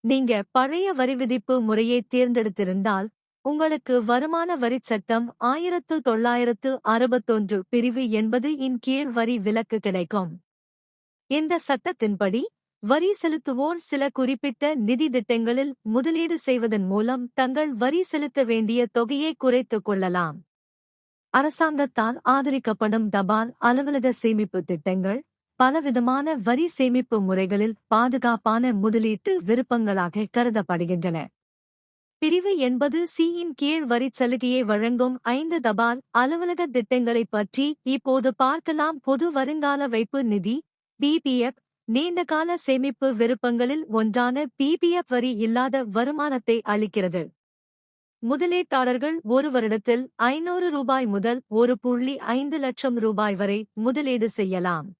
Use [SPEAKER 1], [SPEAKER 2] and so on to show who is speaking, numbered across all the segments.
[SPEAKER 1] நீங்க பழைய வரி விதிப்பு முறையை தேர்ந்தெடுத்திருந்தால், உங்களுக்கு வருமான வரிச் சட்டம் 1961 பிரிவு 80 இன் கீழ் வரி விலக்கு கிடைக்கும். இந்த சட்டத்தின்படி, வரி செலுத்துவோர் சில குறிப்பிட்ட நிதி திட்டங்களில் முதலீடு செய்வதன் மூலம் தங்கள் வரி செலுத்த வேண்டிய தொகையை குறைத்துக் கொள்ளலாம். அரசாங்கத்தால் ஆதரிக்கப்படும் தபால் அலுவலக சேமிப்பு திட்டங்கள், பலவிதமான வரி சேமிப்பு முறைகளில் பாதுகாப்பான முதலீட்டு விருப்பங்களாக கருதப்படுகின்றன. பிரிவு 80 இன் கீழ் வரிச் சலுகையை வழங்கும் 5 தபால் அலுவலக திட்டங்களைப் பற்றி இப்போது பார்க்கலாம். பொது வருங்கால வைப்பு நிதி பிபிஎஃப் நீண்டகால சேமிப்பு விருப்பங்களில் ஒன்றான பிபிஎஃப் வரி இல்லாத வருமானத்தை அளிக்கிறது. முதலீட்டாளர்கள் ஒரு வருடத்தில் ரூபாய் 500 முதல் 1.5 லட்சம் ரூபாய் வரை முதலீடு செய்யலாம்.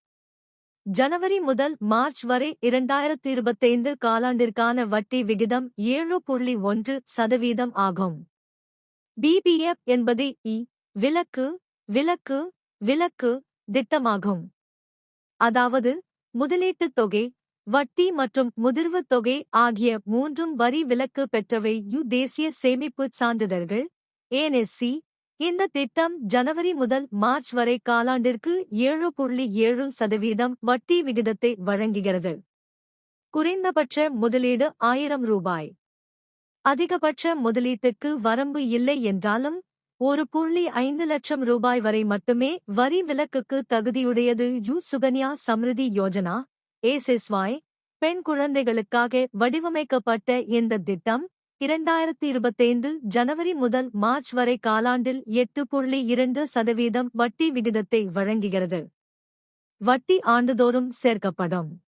[SPEAKER 1] ஜனவரி முதல் மார்ச் வரை 2025 காலாண்டிற்கான வட்டி விகிதம் 7.1% ஆகும். பிபிஎஃப் என்பது விலக்கு விலக்கு விலக்கு திட்டமாகும். அதாவது, முதலீட்டுத் தொகை, வட்டி மற்றும் முதிர்வுத் தொகை ஆகிய மூன்றும் வரி விலக்கு பெற்றவை. தேசிய சேமிப்புச் சான்றிதழ்கள் NSC. இந்த திட்டம் ஜனவரி முதல் மார்ச் வரை காலாண்டிற்கு 7.7% வட்டி விகிதத்தை வழங்குகிறது. குறைந்தபட்ச முதலீடு 1000 ரூபாய். அதிகபட்ச முதலீட்டுக்கு வரம்பு இல்லை என்றாலும் 1.5 லட்சம் ரூபாய் வரை மட்டுமே வரி விலக்குக்கு தகுதியுடையது. சுகன்யா சம்ரிதி யோஜனா SSY பெண் குழந்தைகளுக்காக வடிவமைக்கப்பட்ட இந்த திட்டம் 2025 ஜனவரி முதல் மார்ச் வரை காலாண்டில் 8.2% வட்டி விகிதத்தை வழங்குகிறது. வட்டி ஆண்டுதோறும் சேர்க்கப்படும்.